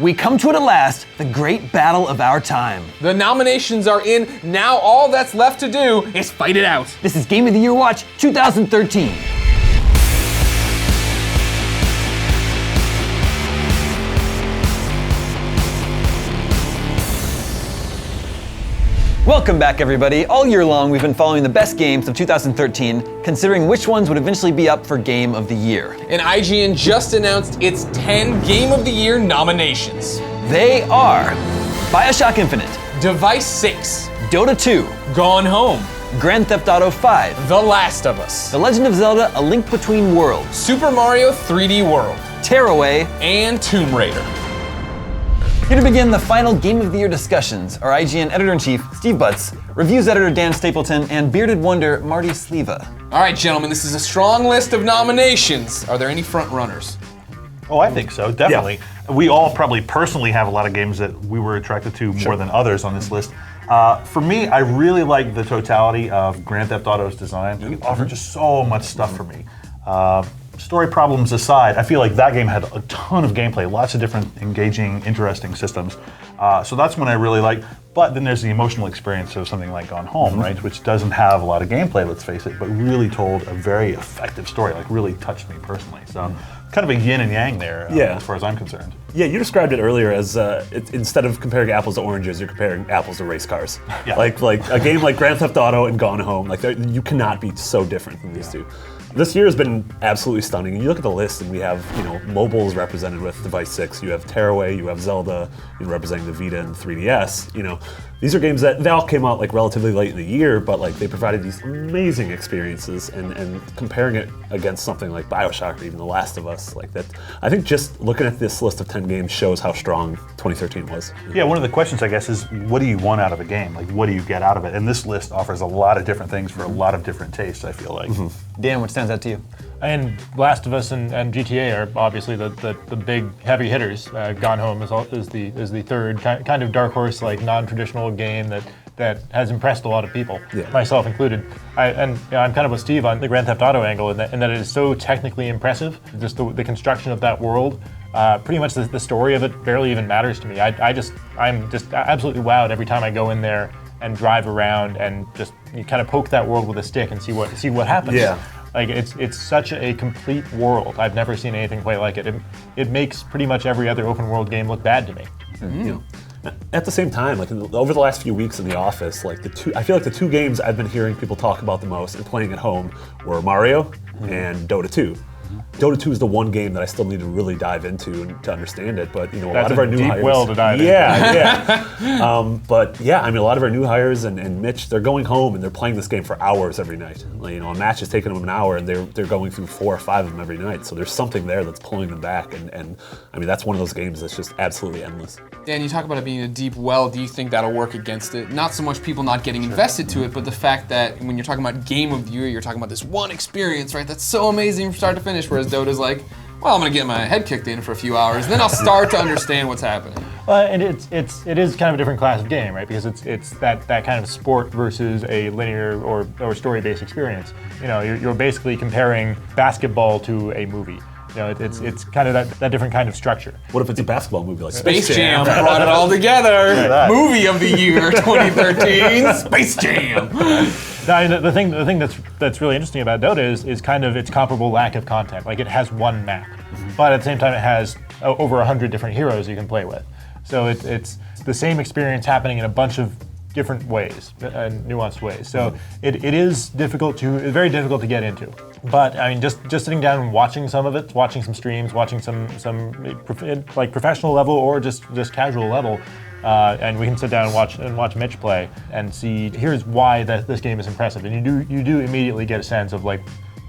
We come to it at last, the great battle of our time. The nominations are in. Now all that's left to do is fight it out. This is Game of the Year Watch 2013. Welcome back, everybody. All year long, we've been following the best games of 2013, considering which ones would eventually be up for Game of the Year. And IGN just announced its 10 Game of the Year nominations. They are BioShock Infinite, Device 6, Dota 2, Gone Home, Grand Theft Auto 5, The Last of Us, The Legend of Zelda: A Link Between Worlds, Super Mario 3D World, Tearaway, and Tomb Raider. Here to begin the final Game of the Year discussions are IGN Editor-in-Chief Steve Butts, Reviews Editor Dan Stapleton, and Bearded Wonder Marty Sleva. All right, gentlemen, this is a strong list of nominations. Are there any front runners? Oh, I think so, definitely. Yeah. We all probably personally have a lot of games that we were attracted to more than others on this list. For me, I really like the totality of Grand Theft Auto's design. It offered just so much stuff for me. Story problems aside, I feel like that game had a ton of gameplay, lots of different engaging, interesting systems. So that's one I really like. But then there's the emotional experience of something like Gone Home, right? Which doesn't have a lot of gameplay, let's face it, but really told a very effective story, like really touched me personally. So kind of a yin and yang there, as far as I'm concerned. Yeah, you described it earlier as instead of comparing apples to oranges, you're comparing apples to race cars. Yeah. Like a game like Grand Theft Auto and Gone Home, like you cannot be so different than these two. This year has been absolutely stunning. You look at the list, and we have mobiles represented with Device 6. You have Tearaway, you have Zelda, representing the Vita and 3DS. These are games that they all came out like relatively late in the year, but like they provided these amazing experiences. And comparing it against something like BioShock or even The Last of Us, like that, I think just looking at this list of 10 games shows how strong 2013 was. Yeah, one of the questions I guess is, what do you want out of a game? Like, what do you get out of it? And this list offers a lot of different things for a lot of different tastes, I feel like. Dan, what stands out to you? And Last of Us and GTA are obviously the big heavy hitters. Gone Home is the third kind of dark horse, like non-traditional game that has impressed a lot of people, myself included. I'm kind of with Steve on the Grand Theft Auto angle in that it is so technically impressive. Just the construction of that world, pretty much the story of it barely even matters to me. I'm just absolutely wowed every time I go in there and drive around and just you kind of poke that world with a stick and see what happens. Yeah. Like it's such a complete world. I've never seen anything quite like it. It makes pretty much every other open world game look bad to me. At the same time, like over the last few weeks in the office, like I feel like the two games I've been hearing people talk about the most and playing at home were Mario and Dota 2. Dota 2 is the one game that I still need to really dive into and to understand it, but a lot of our new hires. Deep well to dive into. Yeah. But yeah, I mean, a lot of our new hires and Mitch, they're going home and they're playing this game for hours every night. Like, a match is taking them an hour, and they're going through 4 or 5 of them every night. So there's something there that's pulling them back, and I mean, that's one of those games that's just absolutely endless. Dan, you talk about it being a deep well. Do you think that'll work against it? Not so much people not getting invested to it, but the fact that when you're talking about Game of the Year, you're talking about this one experience, right? That's so amazing from start to finish. Whereas Dota's like, well, I'm gonna get my head kicked in for a few hours, and then I'll start to understand what's happening. And it is kind of a different class of game, right? Because it's that kind of sport versus a linear or story-based experience. You're basically comparing basketball to a movie. It's kind of that different kind of structure. What if it's a basketball movie like Space Jam? Brought it all together. Movie of the year 2013, Space Jam. Now, the thing that's really interesting about Dota is kind of its comparable lack of content. Like, it has one map, but at the same time it has over 100 different heroes you can play with. So it's the same experience happening in a bunch of different ways, nuanced ways. So it is very difficult to get into. But I mean, just sitting down and watching some of it, watching some streams, watching some like professional level or just casual level, and we can sit down and watch Mitch play and see here's why this game is impressive. And you do immediately get a sense of like,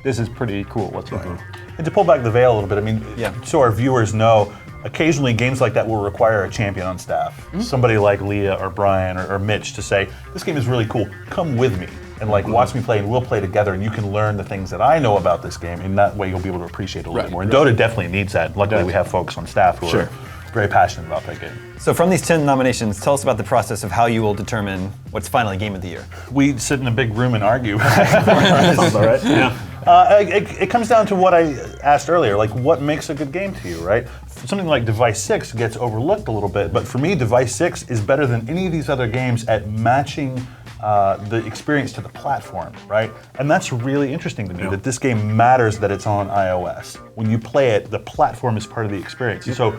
this is pretty cool what's going on. And to pull back the veil a little bit, I mean, so our viewers know, occasionally games like that will require a champion on staff. Somebody like Leah or Brian or Mitch to say, this game is really cool, come with me and watch me play, and we'll play together, and you can learn the things that I know about this game, and that way you'll be able to appreciate it a little bit more. And Dota definitely needs that. Luckily we have folks on staff who are very passionate about that game. So from these 10 nominations, tell us about the process of how you will determine what's finally Game of the Year. We sit in a big room and argue. Sounds all right. Yeah. It comes down to what I asked earlier, like what makes a good game to you, right? Something like Device 6 gets overlooked a little bit, but for me, Device 6 is better than any of these other games at matching the experience to the platform, right? And that's really interesting to me, that this game matters that it's on iOS. When you play it, the platform is part of the experience. So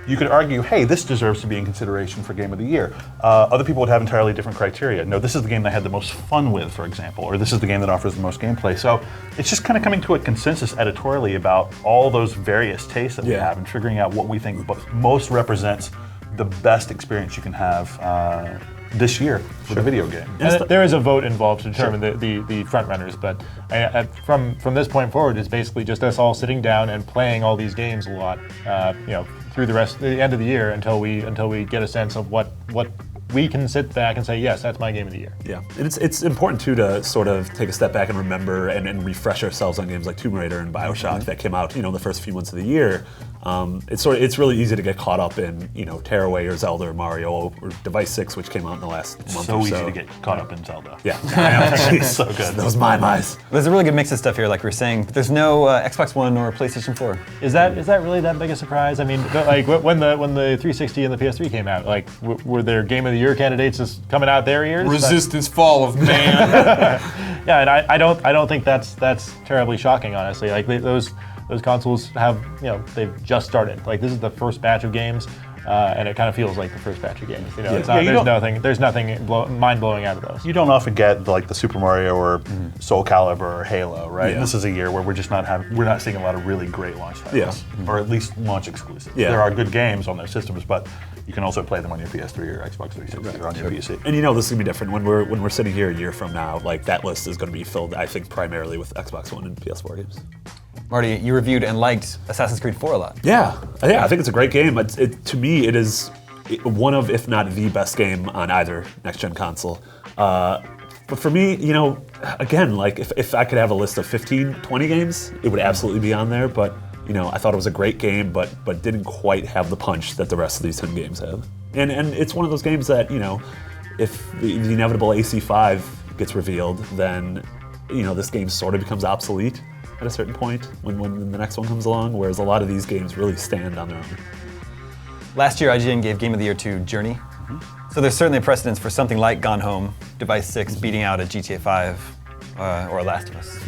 you could argue, hey, this deserves to be in consideration for Game of the Year. Other people would have entirely different criteria. No, this is the game that I had the most fun with, for example, or this is the game that offers the most gameplay. So it's just kind of coming to a consensus editorially about all those various tastes that we have and figuring out what we think most represents the best experience you can have this year with a video game. And there is a vote involved to determine the front runners, but from this point forward, it's basically just us all sitting down and playing all these games a lot, through the end of the year until we get a sense of what we can sit back and say, yes, that's my game of the year. Yeah, and it's important too to sort of take a step back and remember and refresh ourselves on games like Tomb Raider and BioShock that came out, the first few months of the year. It's really easy to get caught up in Tearaway or Zelda or Mario or Device 6, which came out in the last month or so. So easy to get caught up in Zelda. Yeah, I know. So good. Those mime eyes. There's a really good mix of stuff here, like we're saying. But there's no Xbox One or PlayStation 4. Is that really that big a surprise? I mean, like when the 360 and the PS3 came out, like were there Game of the Year candidates just coming out their ears? Resistance Fall of Man. Yeah, and I don't think that's terribly shocking, honestly. Like those consoles have, they've just started. Like this is the first batch of games, and it kind of feels like the first batch of games. It's not, there's nothing mind blowing out of those. You don't often get like the Super Mario or Soul Calibur or Halo, right? And this is a year where we're not seeing a lot of really great launch titles, or at least launch exclusives. Yeah. There are good games on those systems, but you can also play them on your PS3 or Xbox 360 or on your PC. And this is gonna be different when we're sitting here a year from now. Like that list is gonna be filled, I think, primarily with Xbox One and PS4 games. Marty, you reviewed and liked Assassin's Creed 4 a lot. Yeah, I think it's a great game. To me, it is one of, if not the best game on either next-gen console. But for me, again, like if I could have a list of 15, 20 games, it would absolutely be on there. But I thought it was a great game, but didn't quite have the punch that the rest of these 10 games have. And it's one of those games that if the inevitable AC5 gets revealed, then this game sort of becomes obsolete at a certain point when the next one comes along, whereas a lot of these games really stand on their own. Last year, IGN gave Game of the Year to Journey. So there's certainly a precedence for something like Gone Home, Device 6 beating out a GTA 5 or Last of Us.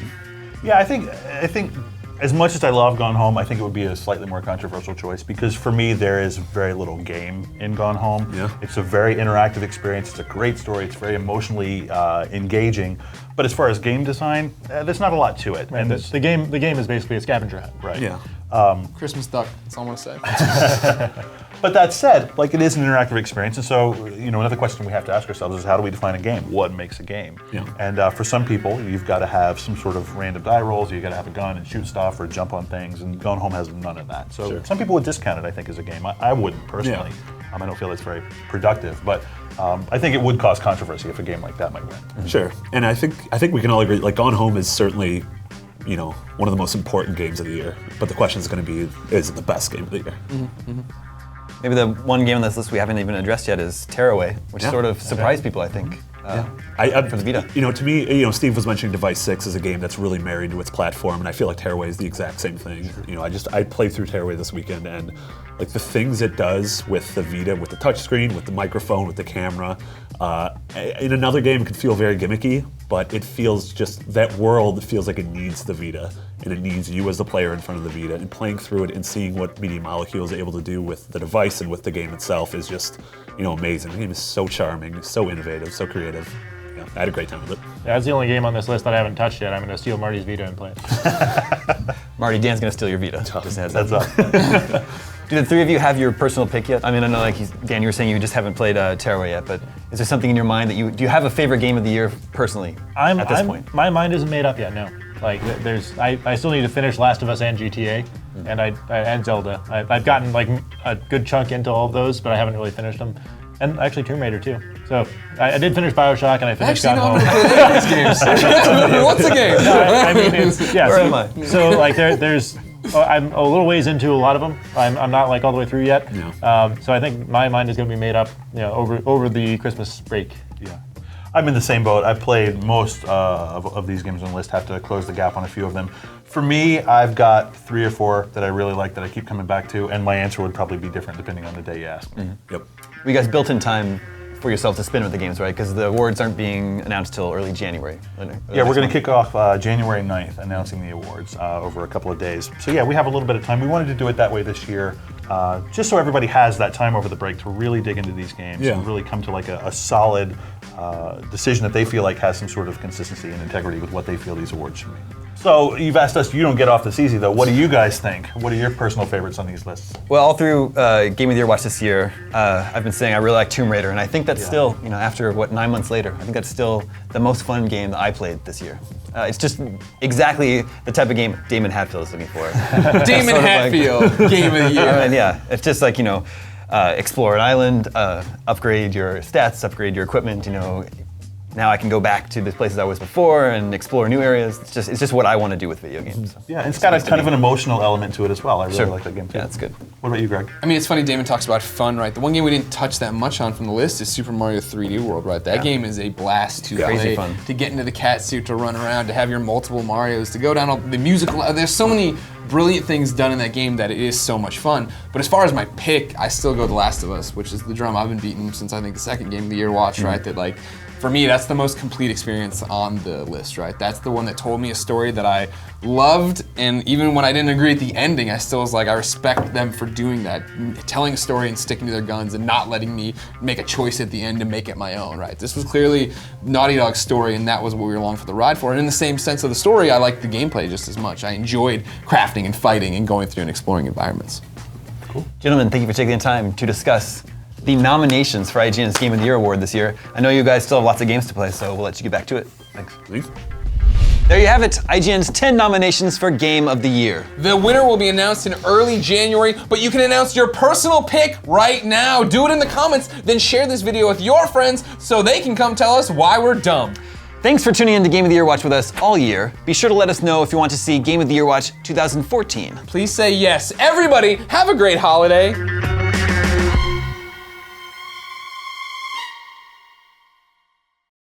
Yeah, I think as much as I love Gone Home, I think it would be a slightly more controversial choice because for me, there is very little game in Gone Home. Yeah. It's a very interactive experience. It's a great story. It's very emotionally engaging. But as far as game design, there's not a lot to it. Right, and the game is basically a scavenger hunt. Right. Yeah. Christmas duck, that's all I'm gonna say. But that said, like it is an interactive experience, and so another question we have to ask ourselves is how do we define a game? What makes a game? Yeah. And for some people, you've got to have some sort of random die rolls. You've got to have a gun and shoot stuff or jump on things. And Gone Home has none of that. So some people would discount it, I think, as a game. I wouldn't personally. I don't feel it's very productive, but I think it would cause controversy if a game like that might win. Sure. And I think we can all agree. Like Gone Home is certainly one of the most important games of the year. But the question is going to be, is it the best game of the year? Maybe the one game on this list we haven't even addressed yet is Tearaway, which sort of surprised people, I think, for the Vita. To me, Steve was mentioning Device 6 as a game that's really married to its platform, and I feel like Tearaway is the exact same thing. I played through Tearaway this weekend, and like the things it does with the Vita, with the touchscreen, with the microphone, with the camera, in another game it could feel very gimmicky, but it feels that world feels like it needs the Vita, and it needs you as the player in front of the Vita, and playing through it and seeing what Media Molecule is able to do with the device and with the game itself is just, amazing. The game is so charming, so innovative, so creative. Yeah, I had a great time with it. Yeah, that's the only game on this list that I haven't touched yet. I'm going to steal Marty's Vita and play it. Marty, Dan's going to steal your Vita. Just a heads up. That's up. Do the three of you have your personal pick yet? I mean, I know, Dan, you were saying you just haven't played Tearaway yet, but is there something in your mind that do you have a favorite game of the year personally at this point? My mind isn't made up yet, no. Like, I still need to finish Last of Us and GTA, and Zelda. I've gotten like a good chunk into all of those, but I haven't really finished them. And actually Tomb Raider too. So I did finish BioShock and I finished Gone Home. These games. What's a game? I mean, Where am I? So like there's I'm a little ways into a lot of them. I'm not like all the way through yet. No. So I think my mind is going to be made up, over the Christmas break. Yeah. I'm in the same boat. I've played most of these games on the list, have to close the gap on a few of them. For me, I've got 3 or 4 that I really like that I keep coming back to, and my answer would probably be different depending on the day you ask me. Yep. You guys built in time for yourself to spin with the games, right? Because the awards aren't being announced till early January. Yeah, we're going to kick off January 9th, announcing the awards over a couple of days. So yeah, we have a little bit of time. We wanted to do it that way this year, just so everybody has that time over the break to really dig into these games and really come to like a solid decision that they feel like has some sort of consistency and integrity with what they feel these awards should be. So you've asked us, you don't get off this easy though. What do you guys think? What are your personal favorites on these lists? Well, all through Game of the Year watch this year, I've been saying I really like Tomb Raider, and I think that's still, after 9 months later, I think that's still the most fun game that I played this year. It's just exactly the type of game Damon Hatfield is looking for. Damon Hatfield, Game of the Year. And yeah, it's just like, explore an island, upgrade your stats, upgrade your equipment, now I can go back to the places I was before and explore new areas. It's just what I want to do with video games. Yeah, and it's got a kind of an emotional element to it as well. I really like that game too. Yeah, it's good. What about you, Greg? I mean, it's funny, Damon talks about fun, right? The one game we didn't touch that much on from the list is Super Mario 3D World, right? That game is a blast to Crazy play, fun. to get into the cat suit, to run around, to have your multiple Marios, to go down all the musical. There's so many brilliant things done in that game that it is so much fun. But as far as my pick, I still go The Last of Us, which is the drum I've been beating since I think the second Game of the Year watch, right? That like, for me, that's the most complete experience on the list, right? That's the one that told me a story that I loved, and even when I didn't agree at the ending, I still was like, I respect them for doing that, telling a story and sticking to their guns and not letting me make a choice at the end to make it my own, right? This was clearly Naughty Dog's story, and that was what we were along for the ride for. And in the same sense of the story, I liked the gameplay just as much. I enjoyed crafting and fighting and going through and exploring environments. Cool. Gentlemen, thank you for taking the time to discuss the nominations for IGN's Game of the Year award this year. I know you guys still have lots of games to play, so we'll let you get back to it. Thanks. Please. There you have it, IGN's 10 nominations for Game of the Year. The winner will be announced in early January, but you can announce your personal pick right now. Do it in the comments, then share this video with your friends so they can come tell us why we're dumb. Thanks for tuning in to Game of the Year Watch with us all year. Be sure to let us know if you want to see Game of the Year Watch 2014. Please say yes. Everybody, have a great holiday.